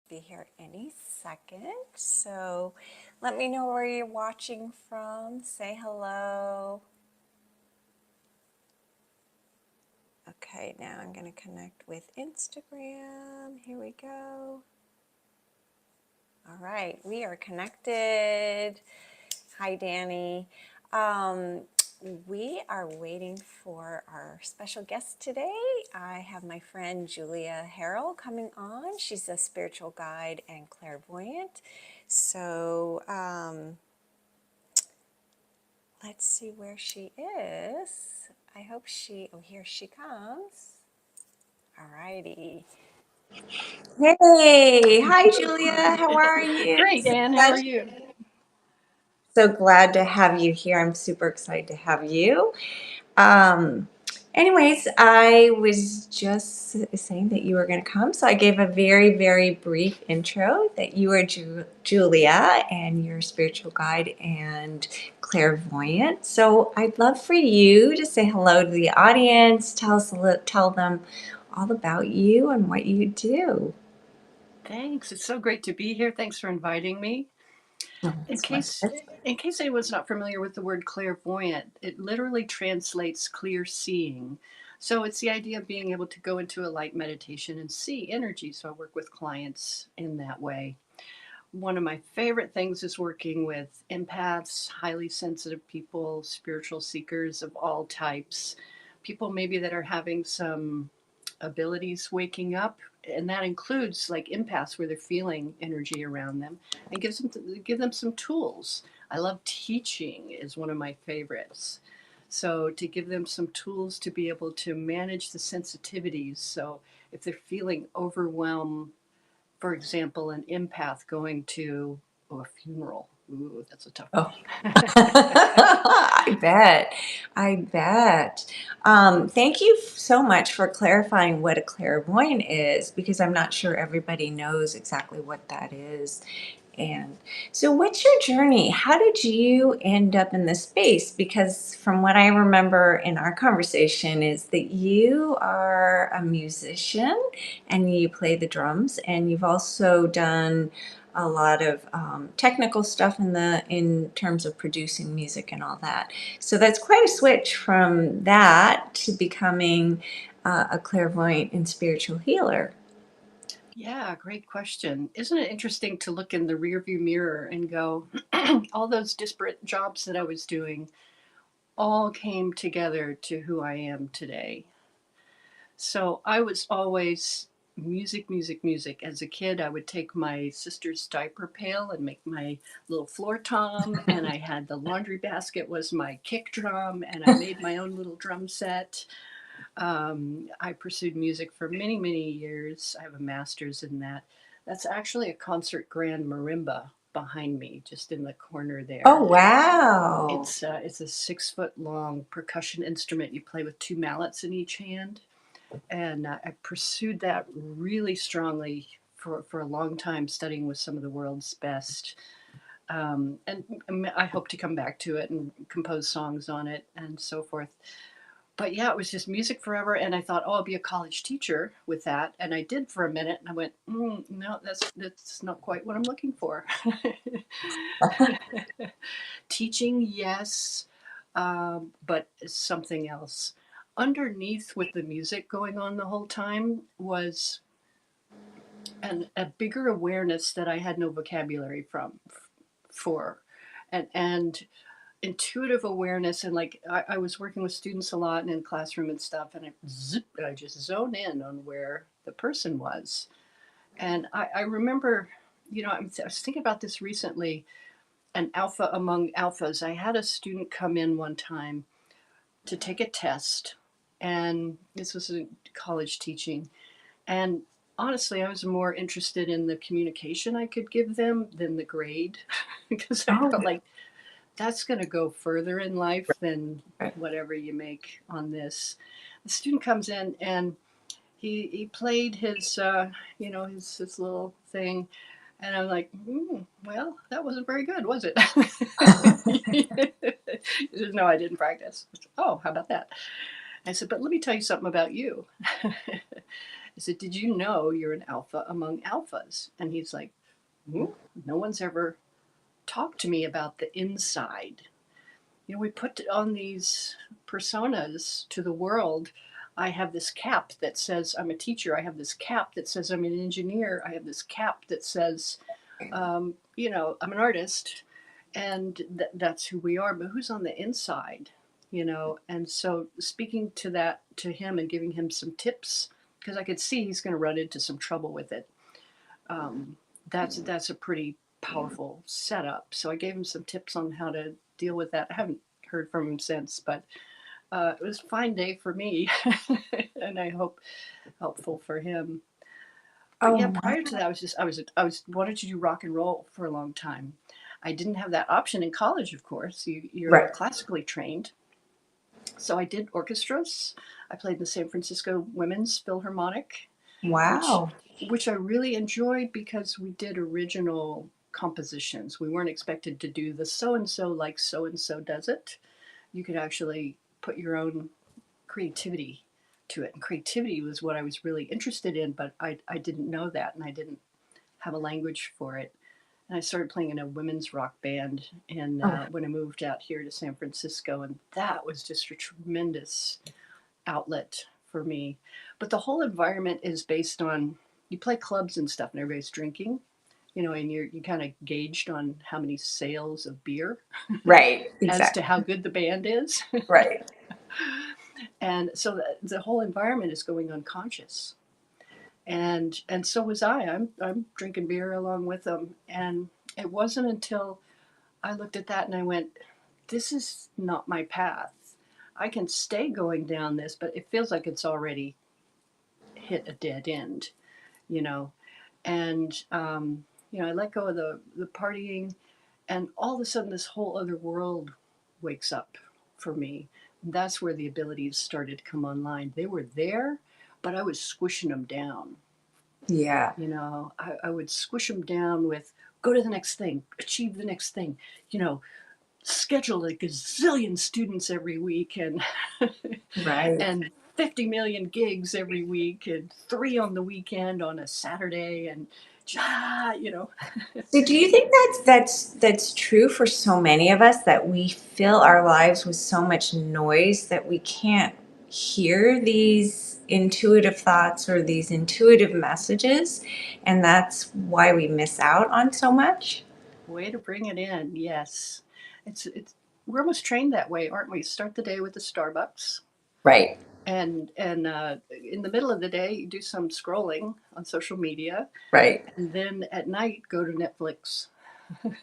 be here any second. So let me know where you're watching from. Say hello. Okay, now I'm going to connect with Instagram. Here we go. All right, we are connected. Hi, Danny. We are waiting for our special guest today. I have my friend Julia Harrell coming on. She's a spiritual guide and clairvoyant. So let's see where she is. I hope oh, here she comes. All righty. Hey, hi, Julia. How are you? Great, Anne. How are you? So glad to have you here. I'm super excited to have you. Um, Anyways, I was just saying that you were going to come, so I gave a very, very brief intro that you are Julia and you're a spiritual guide and clairvoyant. So I'd love for you to say hello to the audience, tell them all about you and what you do. Thanks. It's so great to be here. Thanks for inviting me. Oh, In case in case anyone's not familiar with the word clairvoyant, it literally translates clear seeing. So it's the idea of being able to go into a light meditation and see energy. So I work with clients in that way. One of my favorite things is working with empaths, highly sensitive people, spiritual seekers of all types, people maybe that are having some abilities waking up, and that includes like empaths where they're feeling energy around them, and give them some tools. I love teaching is one of my favorites. So to give them some tools to be able to manage the sensitivities. So if they're feeling overwhelmed, for example, an empath going to a funeral. Ooh, that's a tough Oh, one. I bet. I bet. Thank you so much for clarifying what a clairvoyant is because I'm not sure everybody knows exactly what that is. And so, what's your journey? How did you end up in this space? Because from what I remember in our conversation, is that you are a musician and you play the drums, and you've also done a lot of technical stuff in terms of producing music and all that. So that's quite a switch from that to becoming a clairvoyant and spiritual healer. Yeah, great question. Isn't it interesting to look in the rearview mirror and go, all those disparate jobs that I was doing all came together to who I am today. So I was always music, music, music. As a kid, I would take my sister's diaper pail and make my little floor tom, and I had the laundry basket was my kick drum, and I made my own little drum set. I pursued music for many, many years. I have a master's in that. That's actually a concert grand marimba behind me, just in the corner Oh, there. wow. It's a 6 foot long percussion instrument. You play with two mallets in each hand, and I pursued that really strongly for a long time, studying with some of the world's best. And I hope to come back to it and compose songs on it and so forth. But yeah, it was just music forever. And I thought, oh, I'll be a college teacher with that. And I did for a minute. And I went, no, that's not quite what I'm looking for. Teaching, yes, but something else. Underneath with the music going on the whole time was a bigger awareness that I had no vocabulary for, and intuitive awareness, and like I was working with students a lot and in classroom and stuff, and I just zone in on where the person was. And I remember, I was thinking about this recently. An alpha among alphas. I had a student come in one time to take a test, and this was in college teaching. And honestly, I was more interested in the communication I could give them than the grade because I Oh, felt like that's going to go further in life than right. whatever you make on this. The student comes in and he played his little thing, and I'm like, well, that wasn't very good, was it? He says, no, I didn't practice. Oh, how about that? I said, but let me tell you something about you. I said, "Did you know you're an alpha among alphas?" And he's like, "No one's ever talked to me about the inside." We put on these personas to the world. I have this cap that says I'm a teacher. I have this cap that says I'm an engineer. I have this cap that says, I'm an artist, and that's who we are. But who's on the inside? And so speaking to that to him and giving him some tips, because I could see he's going to run into some trouble with it. Um, that's a pretty powerful setup. So I gave him some tips on how to deal with that. I haven't heard from him since, but it was a fine day for me, and I hope helpful for him. But Oh, yeah, wow. prior to that, I was wanted to do rock and roll for a long time. I didn't have that option in college, of course. You're Right. classically trained, so I did orchestras. I played the San Francisco Women's Philharmonic, which Wow. which I really enjoyed because we did original compositions. We weren't expected to do the so and so like so and so does it. You could actually put your own creativity to it. And creativity was what I was really interested in, but I didn't know that and I didn't have a language for it. And I started playing in a women's rock band Oh, when I moved out here to San Francisco, and that was just a tremendous outlet for me. But the whole environment is based on you play clubs and stuff, and everybody's drinking, and you kind of gauged on how many sales of beer right. as to Exactly. how good the band is. Right. And so the whole environment is going unconscious. And so was I. I'm drinking beer along with them, and it wasn't until I looked at that and I went, "This is not my path. I can stay going down this, but it feels like it's already hit a dead end, you know." And I let go of the partying, and all of a sudden, this whole other world wakes up for me. That's where the abilities started to come online. They were there, but I was squishing them down. Yeah. I would squish them down with go to the next thing, achieve the next thing, you know, schedule a gazillion students every week Right. and 50 million gigs every week and 3 on the weekend on a Saturday and you know. So do you think that's true for so many of us that we fill our lives with so much noise that we can't hear these intuitive thoughts or these intuitive messages, and that's why we miss out on so much? Way to bring it in. Yes. It's we're almost trained that way, aren't we? Start the day with the Starbucks Right. and in the middle of the day you do some scrolling on social media, Right. and then at night go to Netflix.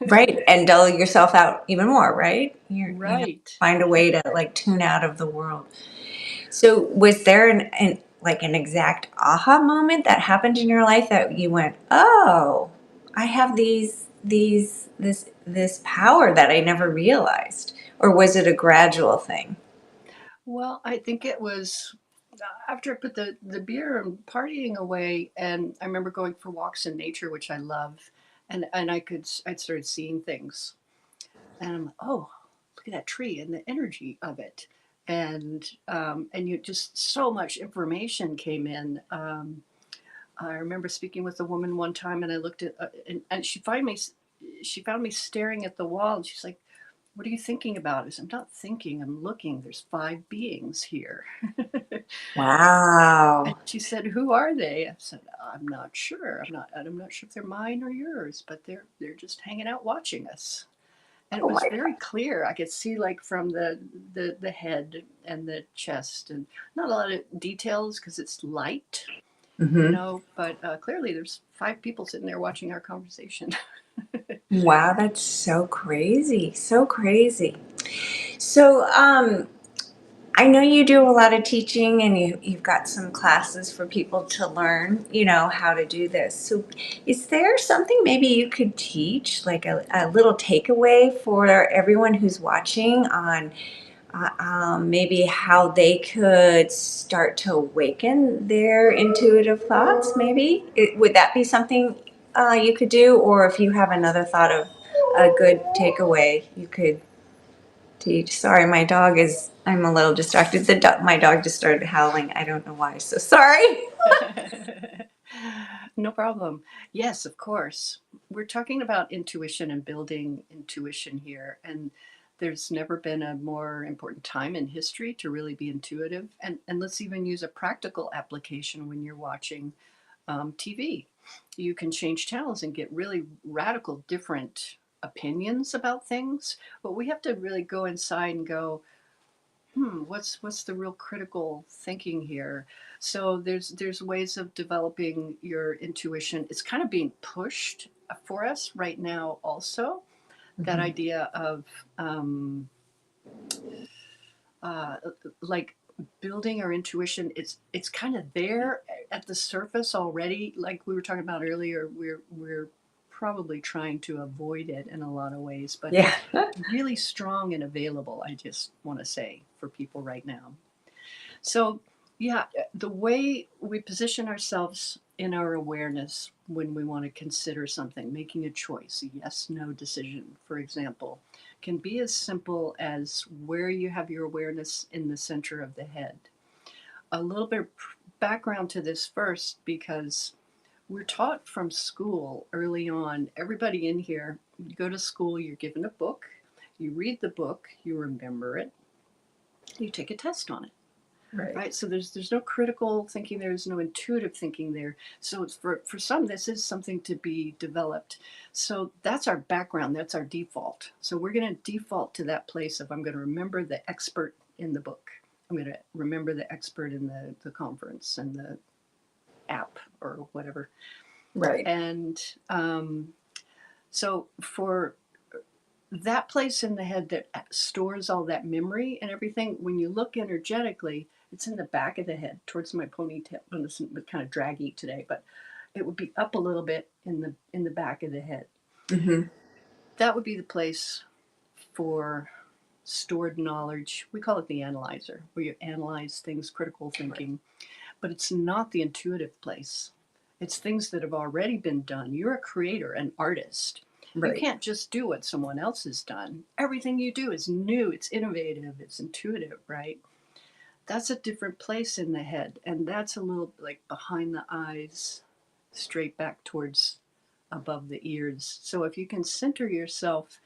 Right. And dull yourself out even more, right? Right. Find a way to like tune out of the world. So was there an exact aha moment that happened in your life that you went, "Oh, I have this power that I never realized," or was it a gradual thing? Well, I think it was after I put the beer and partying away, and I remember going for walks in nature, which I love, and I'd started seeing things, and I'm like, oh, look at that tree and the energy of it, and you just so much information came in. I remember speaking with a woman one time, and I looked at and she found me staring at the wall, and she's like, "What are you thinking about?" I said, "I'm not thinking. I'm looking. There's 5 beings here." And Wow. she said, "Who are they?" I said, "I'm not sure. I'm not sure if they're mine or yours, but they're just hanging out watching us." And it Oh was my very clear. I could see like from the head and the chest, and not a lot of details because it's light, God. Hmm. but clearly there's 5 people sitting there watching our conversation. Wow, that's so crazy. So crazy. So, I know you do a lot of teaching and you've got some classes for people to learn, how to do this. So is there something maybe you could teach, like a little takeaway for everyone who's watching on maybe how they could start to awaken their intuitive thoughts, maybe? Would that be something you could do? Or if you have another thought of a good takeaway, you could. Sorry, I'm a little distracted. My dog just started howling. I don't know why. So sorry. No problem. Yes, of course. We're talking about intuition and building intuition here. And there's never been a more important time in history to really be intuitive. And let's even use a practical application when you're watching TV. You can change channels and get really radical, different opinions about things. But we have to really go inside and go, what's the real critical thinking here? So there's ways of developing your intuition. It's kind of being pushed for us right now also, that Mhm. idea of uh, like building our intuition. It's kind of there at the surface already, like we were talking about earlier. We're probably trying to avoid it in a lot of ways, but Yeah. it's really strong and available, I just want to say, for people right now. So, yeah, the way we position ourselves in our awareness when we want to consider something, making a choice, a yes no decision, for example, can be as simple as where you have your awareness in the center of the head. A little bit of background to this first, because we're taught from school early on, everybody in here, you go to school, you're given a book, you read the book, you remember it, you take a test on it. Right. Right, so there's no critical thinking, there's no intuitive thinking there. So it's for some, this is something to be developed. So that's our background, that's our default. So we're going to default to that place of, I'm going to remember the expert in the book, I'm going to remember the expert in the conference and the app or whatever. Right. And so for that place in the head that stores all that memory and everything, when you look energetically, it's in the back of the head towards my ponytail. And this is kind of draggy today, but it would be up a little bit in the back of the head. Hmm. That would be the place for stored knowledge. We call it the analyzer, where you analyze things, critical Right. thinking, but it's not the intuitive place. It's things that have already been done. You're a creator, an artist. You Right. can't just do what someone else has done. Everything you do is new, it's innovative, it's intuitive, right? That's a different place in the head. And that's a little like behind the eyes, straight back towards above the ears. So if you can center yourself,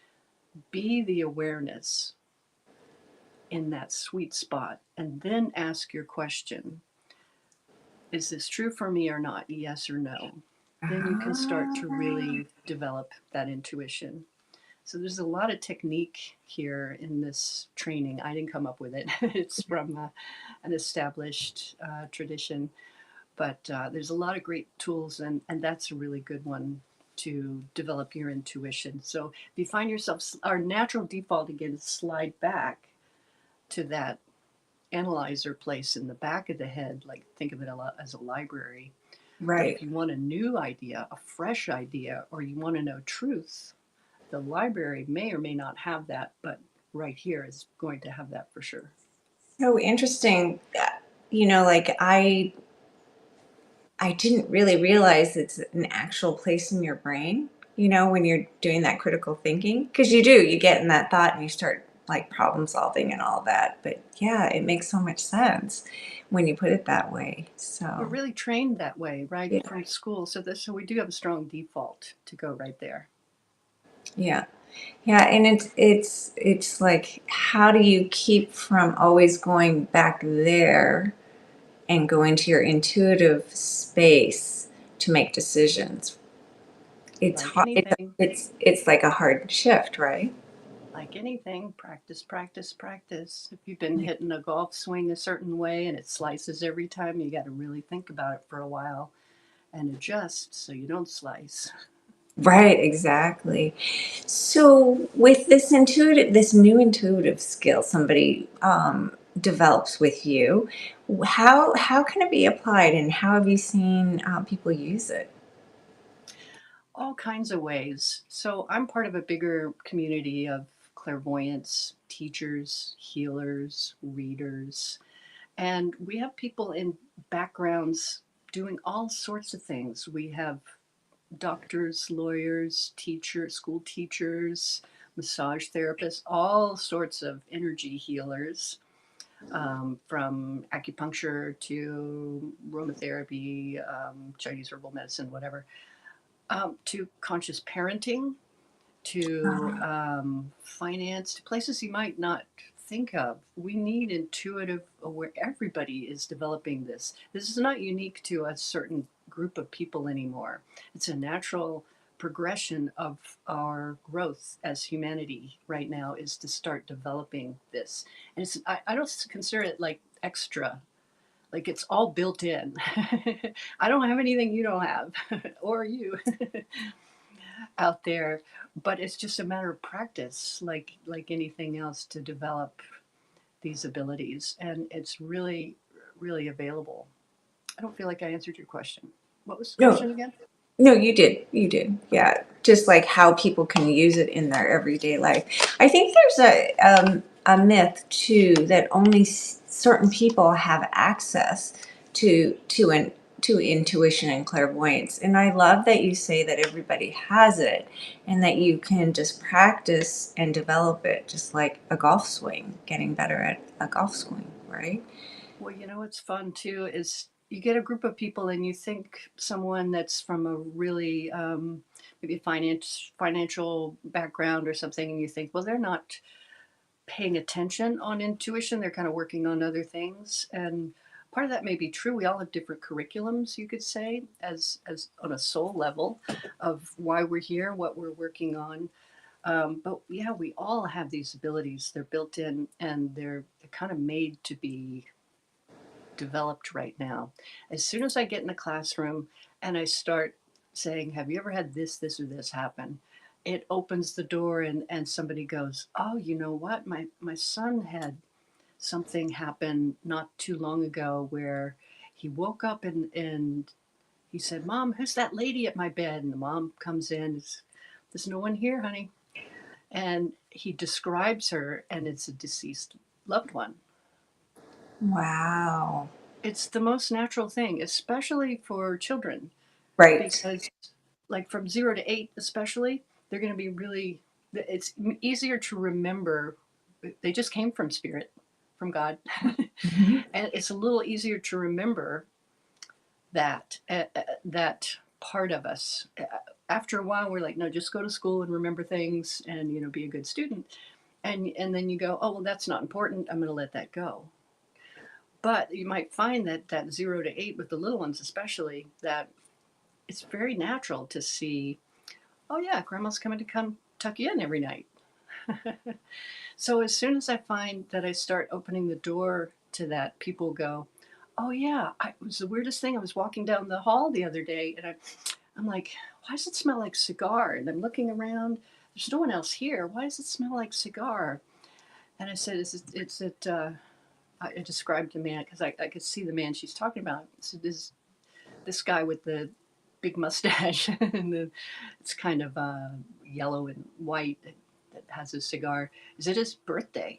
be the awareness in that sweet spot, and then ask your question, is this true for me or not? Yes or no. Then you can start to Ah, really develop that intuition. So there's a lot of technique here in this training. I didn't come up with it. It's from an established tradition, but there's a lot of great tools, and that's a really good one to develop your intuition. So if you find yourself, our natural default again is slide back to that analyzer place in the back of the head, like think of it as a library. But if right. you want a new idea, a fresh idea, or you want to know truth, the library may or may not have that, but right here is going to have that for sure. So interesting. Like I didn't really realize it's an actual place in your brain, when you're doing that critical thinking. Because you get in that thought and you start like problem solving and all that. But yeah, it makes so much sense when you put it that way. We're So really trained that way, right, yeah, from school. So we do have a strong default to go right there. yeah. Yeah, and it's like how do you keep from always going back there and going to your intuitive space to make decisions? It's Like hard. anything, It's like a hard shift, right? like anything, practice, practice, practice. If you've been hitting a golf swing a certain way and it slices every time, you got to really think about it for a while and adjust so you don't slice. Right, exactly. So with this new intuitive skill somebody develops with you, how can it be applied, and how have you seen people use it? All kinds of ways. So I'm part of a bigger community of clairvoyants, teachers, healers, readers, and we have people in backgrounds doing all sorts of things. We have doctors, lawyers, teachers, school teachers, massage therapists, all sorts of energy healers, from acupuncture to aromatherapy, Chinese herbal medicine, whatever, to conscious parenting, to finance, to places you might not think of. We need intuitive aware. Everybody is developing this. This is not unique to a certain group of people anymore. It's a natural progression of our growth as humanity right now, is to start developing this. And I don't consider it like extra, like it's all built in. I don't have anything you don't have, or you out there, but it's just a matter of practice, like anything else, to develop these abilities, and it's really, really available. I don't feel like I answered your question. What was the No, question again? no, you did. You did. Yeah. Just like how people can use it in their everyday life. I think there's a myth too that only certain people have access to to intuition and clairvoyance. And I love that you say that everybody has it and that you can just practice and develop it, just like a golf swing, getting better at a golf swing, right? Well, you know what's fun too is you get a group of people and you think someone that's from a really maybe financial background or something, and you think, well, they're not paying attention on intuition. They're kind of working on other things, and part of that may be true. We all have different curriculums, you could say, as on a soul level, of why we're here, what we're working on. But yeah, we all have these abilities. They're built in, and they're kind of made to be developed right now. As soon as I get in a classroom and I start saying, have you ever had this, or this happen? It opens the door, and somebody goes, oh, you know what? My son had something happen not too long ago where he woke up and he said, Mom, who's that lady at my bed? And the mom comes in, there's no one here, honey. And he describes her, and it's a deceased loved one. Wow. It's the most natural thing, especially for children, Right. because like from 0 to 8 especially, they're going to be really, it's easier to remember. They just came from spirit, from God. Mhm. And it's a little easier to remember that part of us. After a while we're like, no, just go to school and remember things, and be a good student. And then you go, oh, well, that's not important, I'm going to let that go. But you might find that 0 to 8, with the little ones especially, that it's very natural to see, oh yeah, grandma's coming to come tuck you in every night. So as soon as I find that I start opening the door to that, people go, oh yeah, it was the weirdest thing. I was walking down the hall the other day, and I'm like, why does it smell like cigar? And I'm looking around, there's no one else here, why does it smell like cigar? And I said, I described the man, because I could see the man she's talking about. So this guy with the big mustache and it's kind of yellow and white, that has a cigar. Is it his birthday?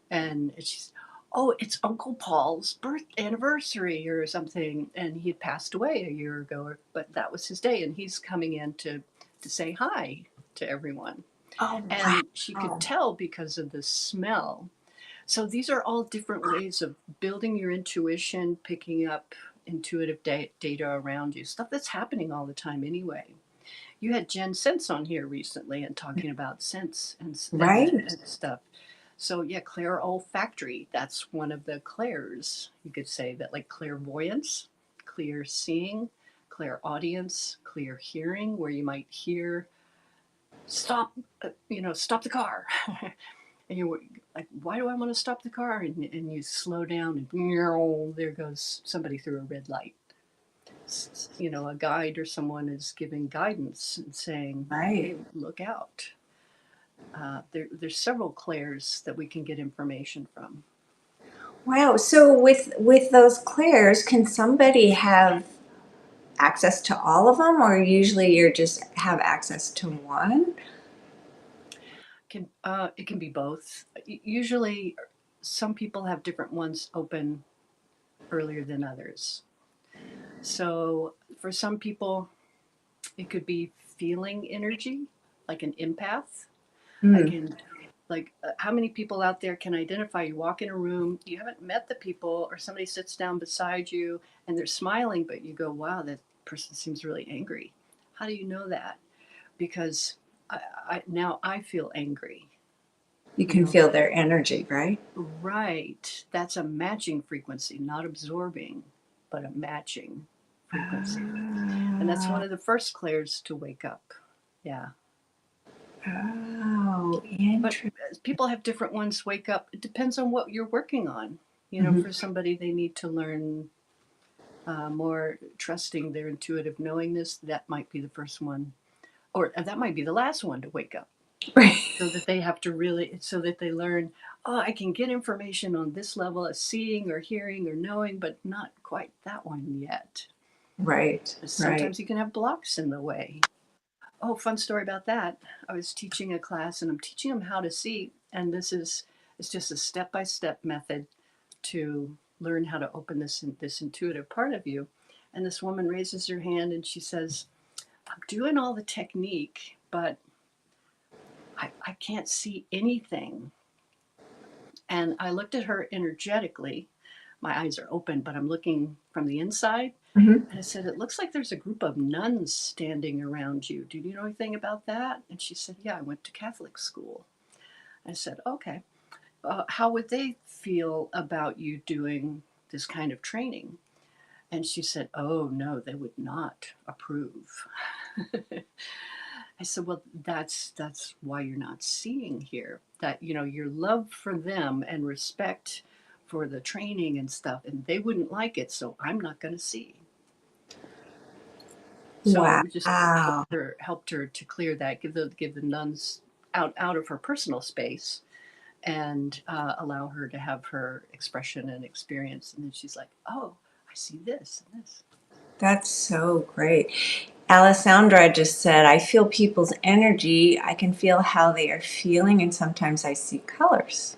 And she's, oh, it's Uncle Paul's birth anniversary or something. And he had passed away a year ago, but that was his day. And he's coming in to say hi to everyone. Oh, And she could wow. tell because of the smell. So these are all different ways of building your intuition, picking up intuitive data around you, stuff that's happening all the time anyway. You had Jen Sense on here recently and talking about sense Right. and stuff. So yeah, clair olfactory, that's one of the clairs. You could say that, like clairvoyance, clear seeing, clear audience, clear hearing, where you might hear, stop, stop the car. And you're like, why do I want to stop the car? And you slow down, and there goes somebody through a red light. A guide or someone is giving guidance and saying, Right. hey, look out. There's several clairs that we can get information from. Wow. So with those clairs, can somebody have access to all of them, or usually you're just have access to one? It can be both. Usually, some people have different ones open earlier than others. So for some people, it could be feeling energy, like an empath. I Mm. can, like, how many people out there can identify? You walk in a room, you haven't met the people, or somebody sits down beside you and they're smiling, but you go, wow, that person seems really angry. How do you know that? Because now I feel angry, You you can know. feel their energy, right? Right. That's a matching frequency, not absorbing, but a matching frequency. And that's one Oh, of the first clairs to wake up. Yeah. oh, But interesting. people have different ones wake up. It depends on what you're working on. You know, Hmm. for somebody, they need to learn more trusting their intuitive knowingness. That might be the first one, or that might be the last one to wake up. Right. So that they have to really, so that they learn, oh, I can get information on this level of seeing or hearing or knowing, but not quite that one yet. Right. Right. Sometimes you can have blocks in the way. Oh, fun story about that. I was teaching a class and I'm teaching them how to see. And it's just a step by step method to learn how to open this intuitive part of you. And this woman raises her hand and she says, I'm doing all the technique, but I can't see anything. And I looked at her energetically. My eyes are open, but I'm looking from the inside. Hmm. And I said, it looks like there's a group of nuns standing around you. Do you know anything about that? And she said, yeah, I went to Catholic school. I said, okay. How would they feel about you doing this kind of training? And she said, oh, no, they would not approve. I said, well, that's why you're not seeing here. That, you know, your love for them and respect for the training and stuff, and they wouldn't like it, so I'm not going to see. So we just Wow. helped her to clear that, give the nuns out of her personal space, and allow her to have her expression and experience. And then she's like, oh, I see this and this. That's so great. Alessandra just said, I feel people's energy. I can feel how they are feeling, and sometimes I see colors.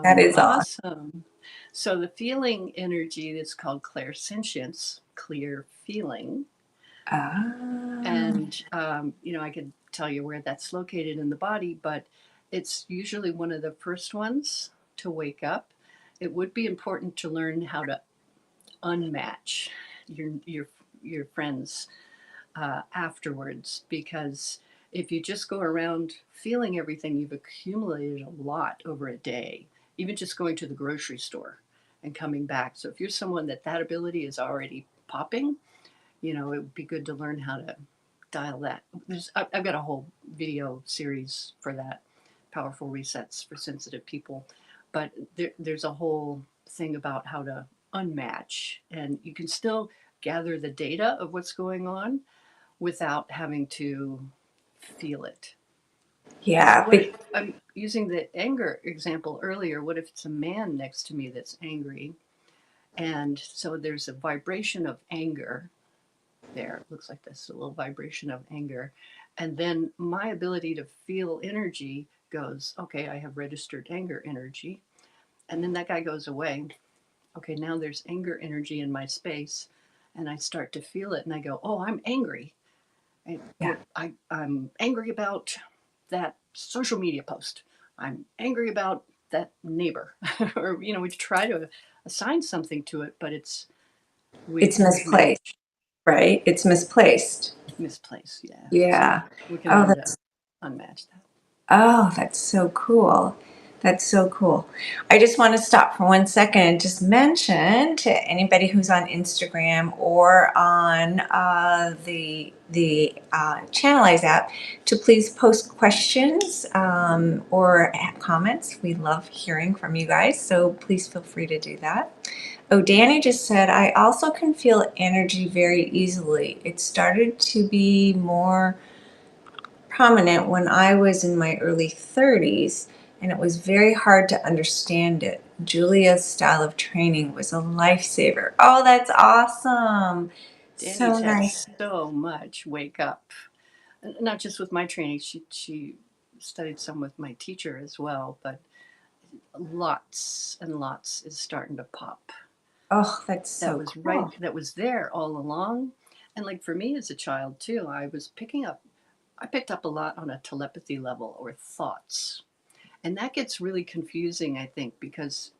That Awesome, is awesome. awesome. So the feeling energy is called clairsentience, clear feeling. Ah, And, you know, I could tell you where that's located in the body, but it's usually one of the first ones to wake up. It would be important to learn how to unmatch your your your friends afterwards, because if you just go around feeling everything, you've accumulated a lot over a day, even just going to the grocery store and coming back. So if you're someone that ability is already popping, you know, it would be good to learn how to dial that. I've got a whole video series for that, powerful resets for sensitive people, but there's a whole thing about how to unmatch, and you can still gather the data of what's going on without having to feel it. So yeah. what if I'm using the anger example earlier? What if it's a man next to me that's angry? And so there's a vibration of anger there. It looks like this, a little vibration of anger. And then my ability to feel energy goes, okay, I have registered anger energy. And then that guy goes away. Okay, now there's anger energy in my space. And I start to feel it and I go, oh, I'm angry. Yeah. I'm angry about that social media post. I'm angry about that neighbor. Or, you know, we try to assign something to it, but It's we've misplaced, right? It's misplaced. misplaced. Yeah. So Yeah. we can Oh, learn to that's unmatch that. that's so cool. That's so cool. I just want to stop for 1 second and just mention to anybody who's on Instagram or on the Channelize app to please post questions or comments. We love hearing from you guys, so please feel free to do that. Oh, Danny just said, I also can feel energy very easily. It started to be more prominent when I was in my early 30s, and it was very hard to understand it. Julia's style of training was a lifesaver. Oh, that's awesome. So Danny's had nice. so much wake up, not just with my training. She studied some with my teacher as well, but lots and lots is starting to pop. Oh, that's so cool. That was there all along. And like for me as a child too, I was picking up I picked up a lot on a telepathy level or thoughts. And that gets really confusing, I think, because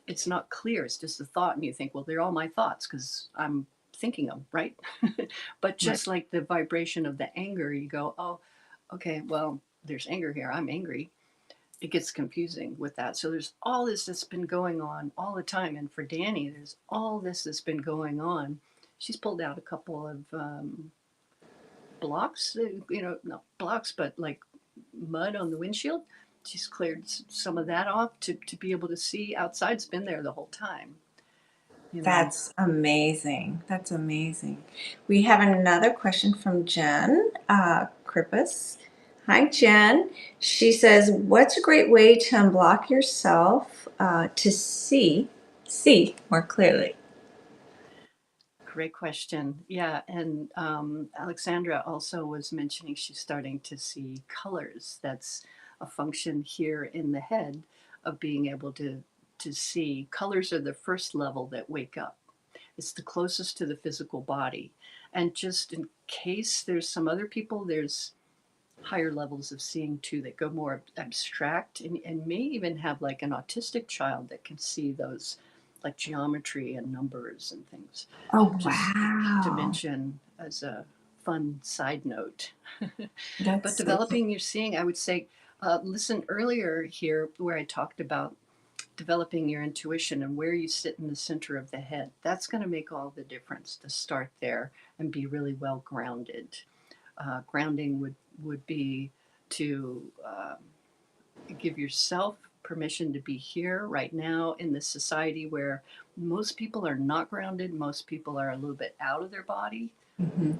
it's not clear. It's just a thought, and you think, well, they're all my thoughts because I'm thinking them, right? But Right. just like the vibration of the anger, you go, oh, okay, well, there's anger here. I'm angry. It gets confusing with that. So there's all this that's been going on all the time. And for Danny, there's all this that's been going on. She's pulled out a couple of blocks, not blocks, but like mud on the windshield. She's cleared some of that off to be able to see outside's been there the whole time, you know. That's amazing. That's amazing. We have another question from Jen Krippus. Hi, Jen. She says, "What's a great way to unblock yourself to see more clearly?" Great question. Yeah, and Alexandra also was mentioning she's starting to see colors. That's a function here in the head of being able to see. Colors are the first level that wake up. It's the closest to the physical body. And just in case there's some other people, there's higher levels of seeing too that go more abstract, and may even have like an autistic child that can see those like geometry and numbers and things, Oh, just to wow. mention as a fun side note. But That's so cool. developing your seeing, I would say, listen earlier here where I talked about developing your intuition and where you sit in the center of the head. That's going to make all the difference to start there and be really well grounded. Grounding would be to give yourself permission to be here right now in this society where most people are not grounded. Most people are a little bit out of their body. Hmm.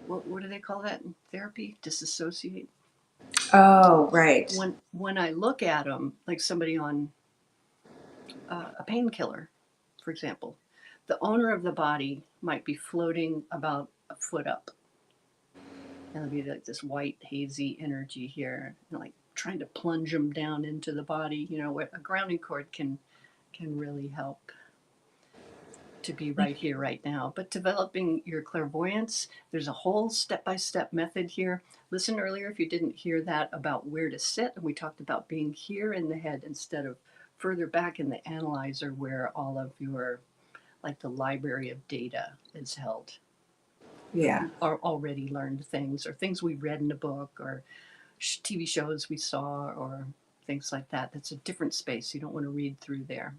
What do they call that in therapy? Disassociate. Oh, right. When I look at them, like somebody on a painkiller, for example, the owner of the body might be floating about a foot up. And there'll be like this white, hazy energy here, and like trying to plunge them down into the body. You know, a grounding cord can really help to be right here, right now. But developing your clairvoyance, there's a whole step by step method here. Listen earlier if you didn't hear that about where to sit. And we talked about being here in the head instead of further back in the analyzer where all of your, like the library of data is held. Yeah. Or already learned things or things we read in a book or TV shows we saw or things like that. That's a different space. You don't want to read through there.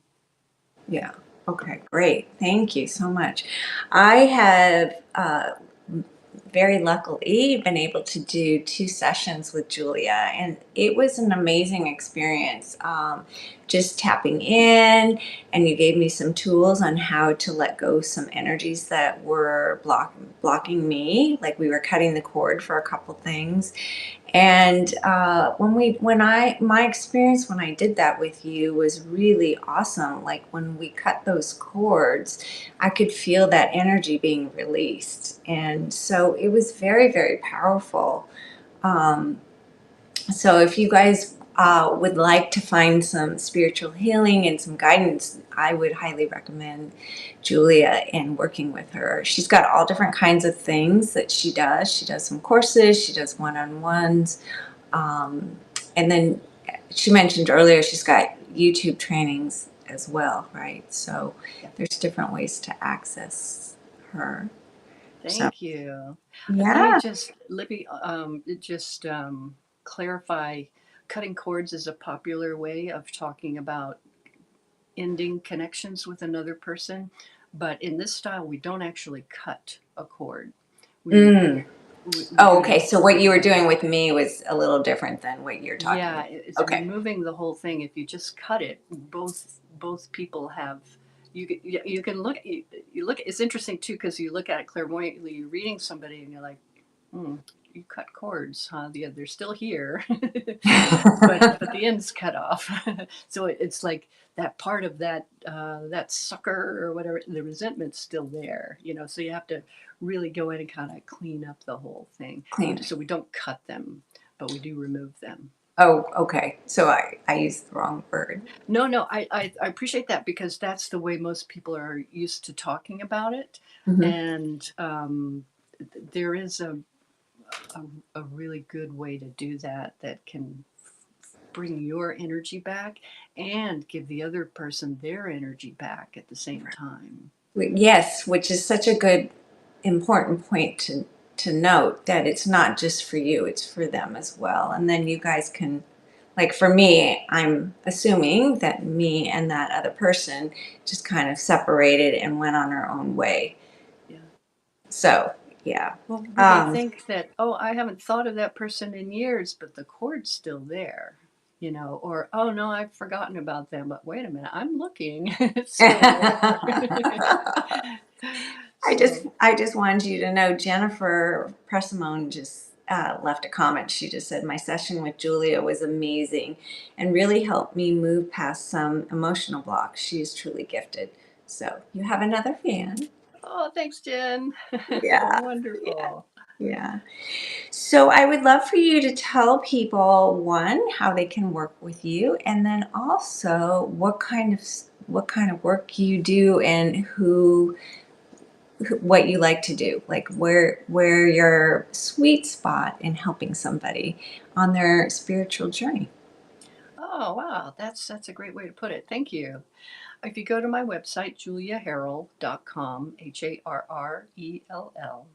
Yeah. Okay, great. Thank you so much. I have very luckily been able to do 2 sessions with Julia, and it was an amazing experience. Just tapping in, and you gave me some tools on how to let go some energies that were blocking me, like we were cutting the cord for a couple things. And my experience when I did that with you was really awesome. Like when we cut those cords, I could feel that energy being released. And so it was very, very powerful. Um, so if you guys would like to find some spiritual healing and some guidance, I would highly recommend Julia and working with her. She's got all different kinds of things that she does. She does some courses, she does one-on-ones. Um, and then she mentioned earlier she's got YouTube trainings as well, right? So Yeah. there's different ways to access her. So, Thank you. Let me yeah. just, Libby, just clarify. Cutting cords is a popular way of talking about ending connections with another person, but in this style, we don't actually cut a cord. We Mm. we Oh, do okay. the So what you were doing with me was a little different than what you're talking Yeah, about. it's Okay. removing the whole thing. If you just cut it, both people have. You can look you look. It's interesting too because you look at it clairvoyantly. You're reading somebody and you're like, hmm, you cut cords, huh? They're still here, but the end's cut off. So it's like that part of that sucker or whatever. The resentment's still there, you know. So you have to really go in and kind of clean up the whole thing. Clean. So we don't cut them, but we do remove them. Oh, okay. So I used the wrong word. No, no, I appreciate that because that's the way most people are used to talking about it. Hmm. And there is a really good way to do that, that can bring your energy back and give the other person their energy back at the same time. Yes, which is such a good, important point to note that it's not just for you, it's for them as well. And then you guys can, like for me, I'm assuming that me and that other person just kind of separated and went on our own way. Yeah. So, yeah. Well, we may Um, think that, oh, I haven't thought of that person in years, but the cord's still there, or, oh, no, I've forgotten about them, but wait a minute, I'm looking, it's still there. So, I just wanted you to know Jennifer Pressimone just left a comment. She just said my session with Julia was amazing and really helped me move past some emotional blocks. She is truly gifted. So you have another fan. oh, thanks, Jen. Yeah, yeah, Wonderful. yeah. So I would love for you to tell people one how they can work with you, and then also what kind of work you do and what you like to do, like where your sweet spot in helping somebody on their spiritual journey. Oh, wow, that's a great way to put it. Thank you. If you go to my website, juliaharrell.com, Harrell,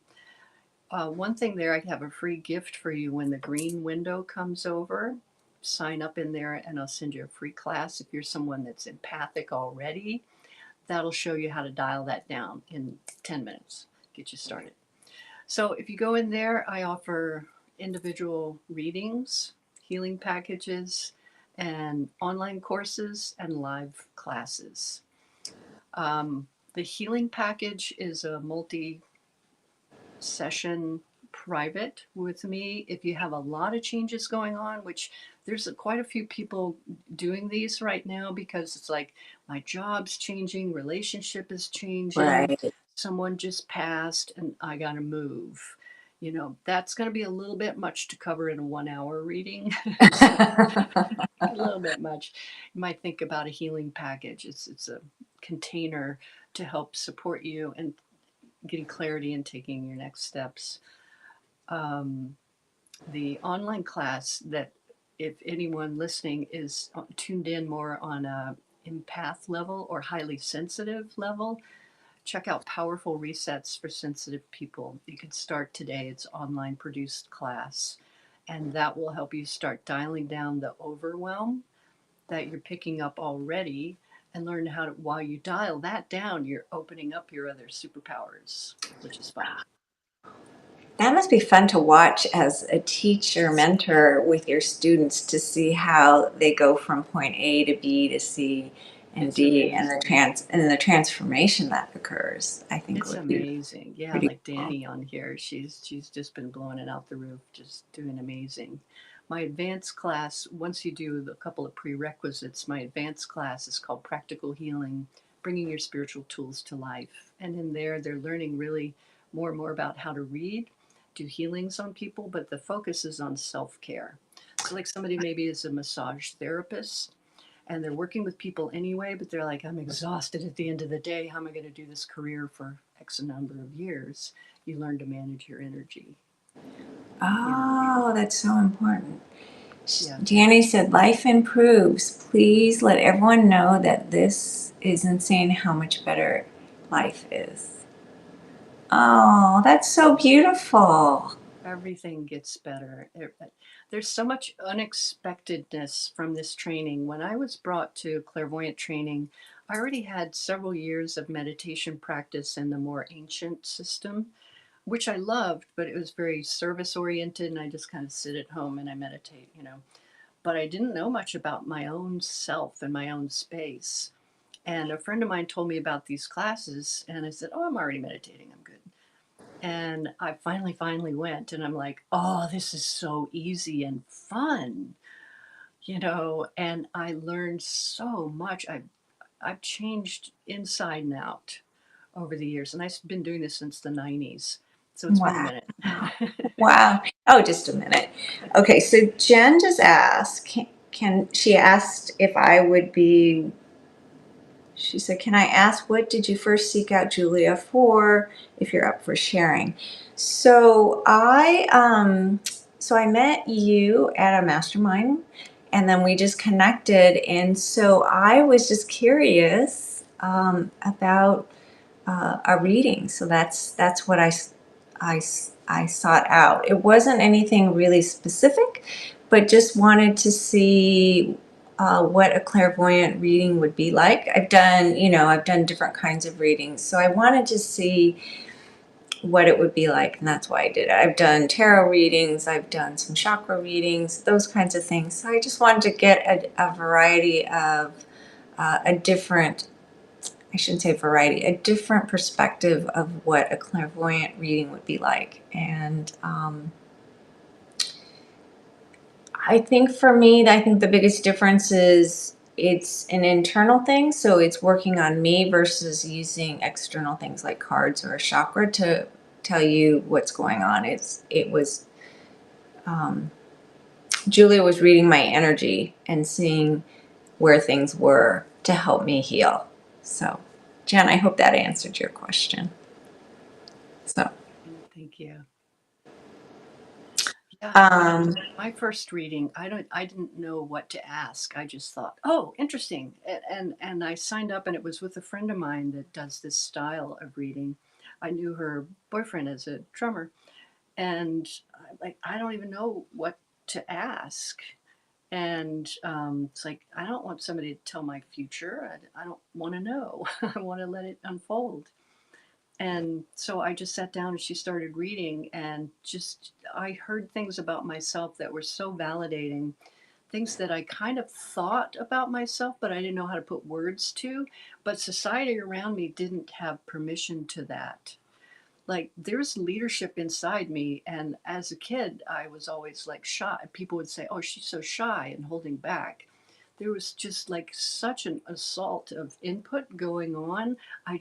one thing there, I have a free gift for you when the green window comes over. Sign up in there and I'll send you a free class. If you're someone that's empathic already, that'll show you how to dial that down in 10 minutes, get you started. So if you go in there, I offer individual readings, healing packages, and online courses and live classes. The healing package is a multi session private with me. If you have a lot of changes going on, which there's quite a few people doing these right now, because it's like my job's changing, relationship is changing, Right. someone just passed and I got to move. That's going to be a little bit much to cover in a 1 hour reading. So a little bit much. You might think about a healing package. It's a container to help support you and getting clarity and taking your next steps. Um, the online class, that if anyone listening is tuned in more on a empath level or highly sensitive level, check out Powerful Resets for Sensitive People. You can start today. It's online produced class, and that will help you start dialing down the overwhelm that you're picking up already, and learn how to, while you dial that down, you're opening up your other superpowers, which is fun. That must be fun to watch as a teacher mentor with your students to see how they go from point A to B to C and It's D and amazing. the transformation that occurs. I think It's would be amazing. Yeah, pretty like cool. Danny on here, she's just been blowing it out the roof, just doing amazing. My advanced class, once you do a couple of prerequisites, my advanced class is called Practical Healing, Bringing Your Spiritual Tools to Life. And in there, they're learning really more and more about how to read, do healings on people, but the focus is on self-care. So like somebody maybe is a massage therapist, and they're working with people anyway, but they're like, I'm exhausted at the end of the day. How am I going to do this career for X number of years? You learn to manage your energy, you know. Oh, that's so important. Yeah, Danny said, life improves. Please let everyone know that this is insane how much better life is. Oh, that's so beautiful. everything gets better. There's so much unexpectedness from this training. When I was brought to clairvoyant training, I already had several years of meditation practice in the more ancient system, which I loved, but it was very service oriented, and I just kind of sit at home and I meditate. But I didn't know much about my own self and my own space. And a friend of mine told me about these classes, and I said, oh, I'm already meditating. I'm good. And I finally went, and I'm like, oh, this is so easy and fun. And I learned so much. I've changed inside and out over the years, and I've been doing this since the 90s. So it's been a Wow. minute. Wow. Oh, just a minute. Okay, so Jen just asked, she asked if I would be, She said, "Can I ask, what did you first seek out Julia for, if you're up for sharing?" So I met you at a mastermind, and then we just connected, and so I was just curious about a reading. So that's what I I sought out. It wasn't anything really specific, but just wanted to see what a clairvoyant reading would be like. I've done different kinds of readings, so I wanted to see what it would be like, and that's why I did it. I've done tarot readings, I've done some chakra readings, those kinds of things. So I just wanted to get a variety of a different, I shouldn't say variety, a different perspective of what a clairvoyant reading would be like. And I think for me, I think the biggest difference is it's an internal thing. So it's working on me versus using external things like cards or a chakra to tell you what's going on. Um, Julia was reading my energy and seeing where things were to help me heal. So, Jen, I hope that answered your question. So, Thank you. Yeah, um, my first reading, I didn't know what to ask. I just thought, oh, interesting, and I signed up, and it was with a friend of mine that does this style of reading. I knew her boyfriend as a drummer, and I don't even know what to ask. And it's like I don't want somebody to tell my future. I don't want to know. I want to let it unfold. And so I just sat down and she started reading, and just I heard things about myself that were so validating, things that I kind of thought about myself, but I didn't know how to put words to. But society around me didn't have permission to that. Like there's leadership inside me. And as a kid, I was always like shy. People would say, oh, she's so shy and holding back. There was just like such an assault of input going on. I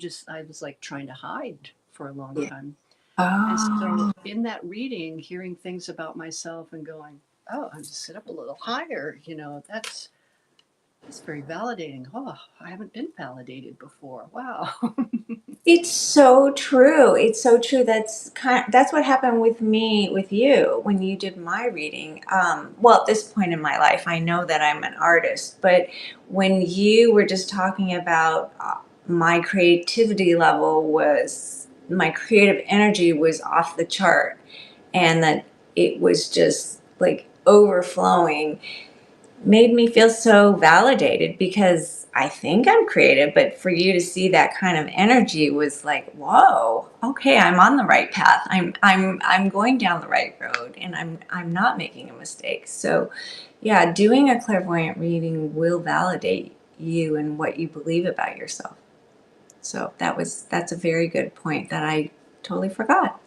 was like trying to hide for a long yeah. time. And so Oh, in that reading, hearing things about myself and going, oh, I'm just sit up a little higher, that's very validating. Oh, I haven't been validated before. Wow. it's so true. It's so true. That's what happened with me with you when you did my reading. Well, at this point in my life, I know that I'm an artist, but when you were just talking about my creativity level was my creative energy was off the chart, and that it was just like overflowing, made me feel so validated because I think I'm creative, but for you to see that kind of energy was like, whoa, okay, I'm on the right path. I'm going down the right road, and I'm not making a mistake. So yeah, doing a clairvoyant reading will validate you and what you believe about yourself. So that's a very good point that I totally forgot.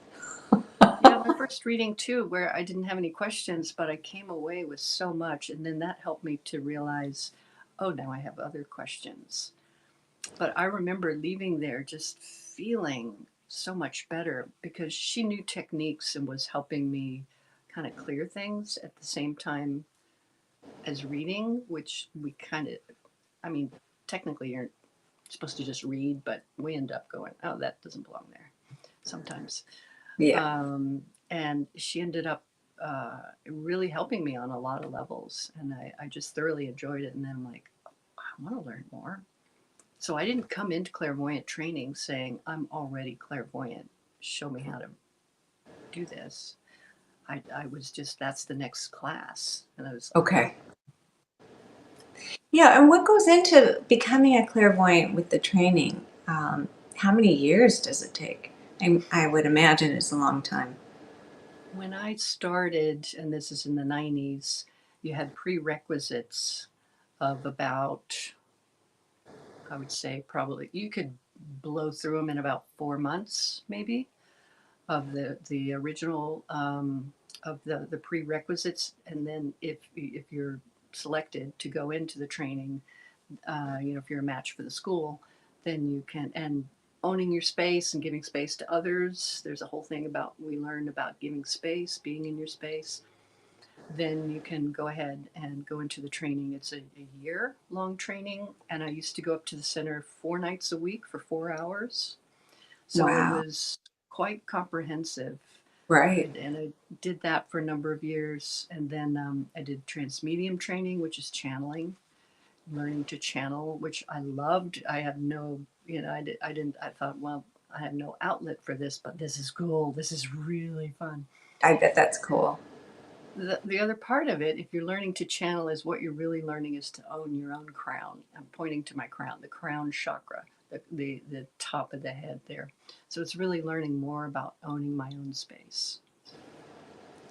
Yeah, my first reading too, where I didn't have any questions, but I came away with so much. And then that helped me to realize, oh, now I have other questions. But I remember leaving there just feeling so much better because she knew techniques and was helping me kind of clear things at the same time as reading, which we kind of, I mean, technically you're supposed to just read, but we end up going, oh, that doesn't belong there sometimes. Yeah. And she ended up really helping me on a lot of levels. And I just thoroughly enjoyed it. And then I'm like, I want to learn more. So I didn't come into clairvoyant training saying, I'm already clairvoyant. Show me how to do this. I was just, that's the next class. And I was, oh, Okay. Yeah, and what goes into becoming a clairvoyant with the training? How many years does it take? I would imagine it's a long time. when I started, and this is in the 90s, you had prerequisites of about, I would say, probably, you could blow through them in about 4 months, maybe, of the original of the prerequisites, and then if you're selected to go into the training, if you're a match for the school, then you can, and owning your space and giving space to others. There's a whole thing about we learned about giving space, being in your space. then you can go ahead and go into the training. It's a year long training, and I used to go up to the center 4 nights a week for 4 hours. So it Wow. was quite comprehensive. Right. And I did that for a number of years. And then I did transmedium training, which is channeling, learning to channel, which I loved. I had no, I thought, well, I have no outlet for this, but this is cool. This is really fun. I bet that's cool. The other part of it, if you're learning to channel, is what you're really learning is to own your own crown. I'm pointing to my crown, the crown chakra, the top of the head there. So it's really learning more about owning my own space.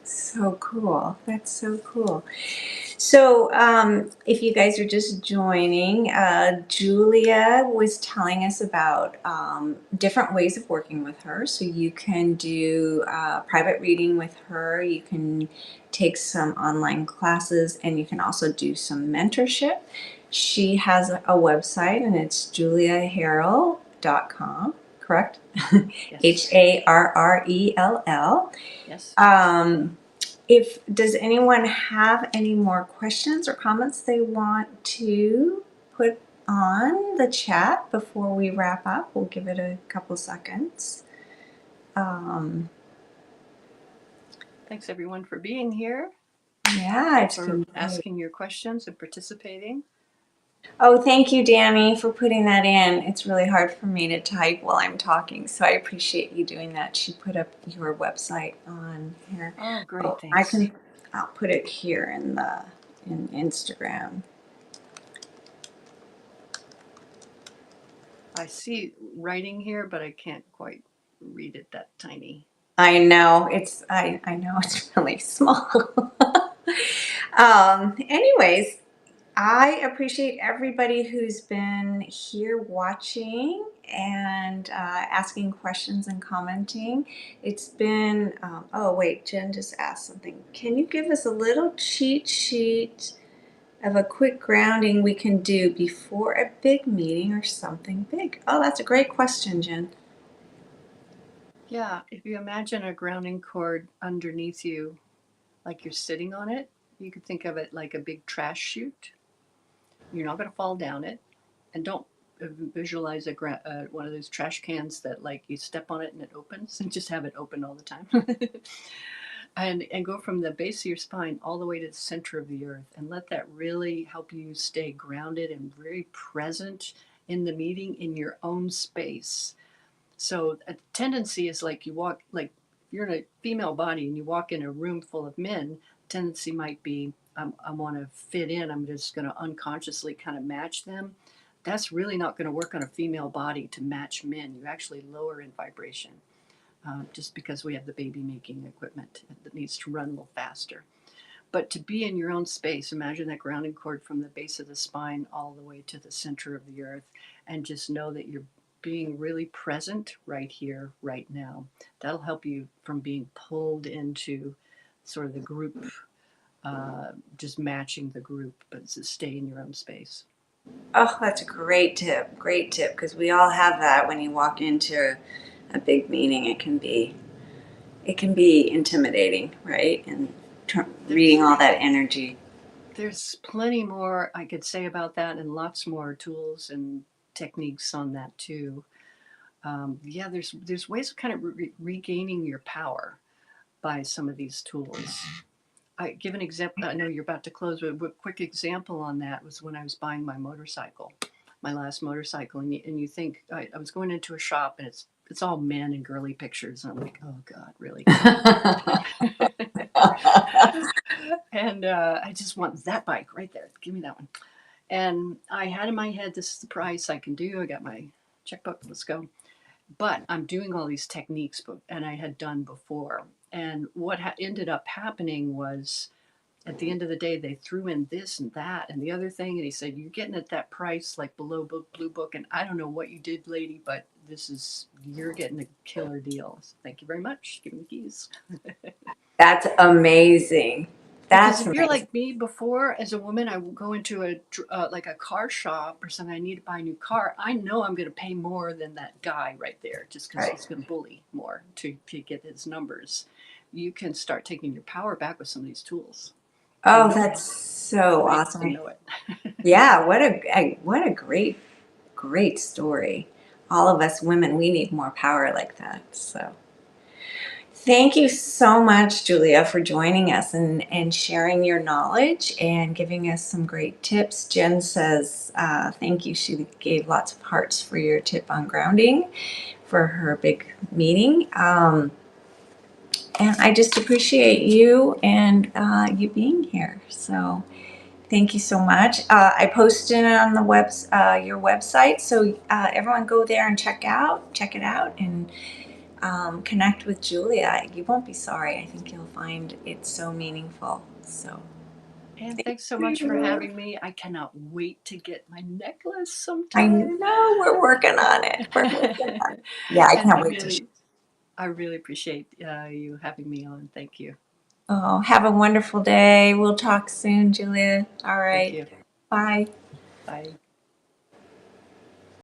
So cool. That's so cool. So, if you guys are just joining, Julia was telling us about different ways of working with her. So, you can do private reading with her, you can take some online classes, and you can also do some mentorship. She has a website, and it's juliaharrell.com, correct? Yes. Harrell. Yes. Um, if does anyone have any more questions or comments they want to put on the chat before we wrap up? We'll give it a couple seconds. Um, Thanks everyone for being here, yeah, it's for been great. asking your questions and participating. Oh, thank you, Danny, for putting that in. It's really hard for me to type while I'm talking, so I appreciate you doing that. She put up your website on here. Oh, great. Oh, I Thanks. can. I'll put it here in Instagram. I see writing here, but I can't quite read it that tiny. I know I know it's really small. Anyways, I appreciate everybody who's been here watching and asking questions and commenting. It's been, oh, wait, Jen just asked something. Can you give us a little cheat sheet of a quick grounding we can do before a big meeting or something big? Oh, that's a great question, Jen. Yeah, if you imagine a grounding cord underneath you, like you're sitting on it, you could think of it like a big trash chute. You're not going to fall down it, and don't visualize one of those trash cans that like you step on it and it opens, and just have it open all the time. And go from the base of your spine all the way to the center of the earth, and let that really help you stay grounded and very present in the meeting in your own space. So a tendency is like you walk, like you're in a female body and you walk in a room full of men, tendency might be I want to fit in, I'm just going to unconsciously kind of match them. That's really not going to work on a female body to match men. You actually lower in vibration, just because we have the baby making equipment that needs to run a little faster. But to be in your own space, imagine that grounding cord from the base of the spine all the way to the center of the earth, and just know that you're being really present right here, right now. That'll help you from being pulled into sort of the group, just matching the group, but to stay in your own space. Oh, that's a great tip, because we all have that when you walk into a big meeting. It can be intimidating, right? And reading There's all that energy. there's plenty more I could say about that, and lots more tools and techniques on that too. Yeah, there's ways of kind of regaining your power by some of these tools. I give an example. I know you're about to close, but a quick example on that was when I was buying my motorcycle, my last motorcycle, and you think I was going into a shop and it's all men and girly pictures, and I'm like, oh God, really? And I just want that bike right there. Give me that one. And I had in my head, this is the price I can do. I got my checkbook. Let's go. But I'm doing all these techniques, and I had done before. And what ended up happening was, at the end of the day, they threw in this and that and the other thing, and he said, "You're getting at that price, like below book, blue book, and I don't know what you did, lady, but you're getting a killer deal. So thank you very much. Give me the keys." That's amazing. Because That's if you're amazing. like me, before as a woman, I will go into like a car shop or something. I need to buy a new car. I know I'm going to pay more than that guy right there, just because Right. he's going to bully more to get his numbers. You can start taking your power back with some of these tools. Oh, And that's so nobody else can awesome. know it. Yeah, what a great story. All of us women, we need more power like that. So thank you so much, Julia, for joining us and sharing your knowledge and giving us some great tips. Jen says, thank you. She gave lots of hearts for your tip on grounding for her big meeting. And I just appreciate you and you being here. So thank you so much. I posted it on the your website, so everyone go there and check it out, and connect with Julia. You won't be sorry. I think you'll find it so meaningful. So And thank thanks so much for you. having me. I cannot wait to get my necklace I sometime. know we're working on it. We're working on it. Yeah, I And can't wait to. I really appreciate you having me on. Thank you. Oh, have a wonderful day. We'll talk soon, Julia. All Thank right. you. Bye. Bye.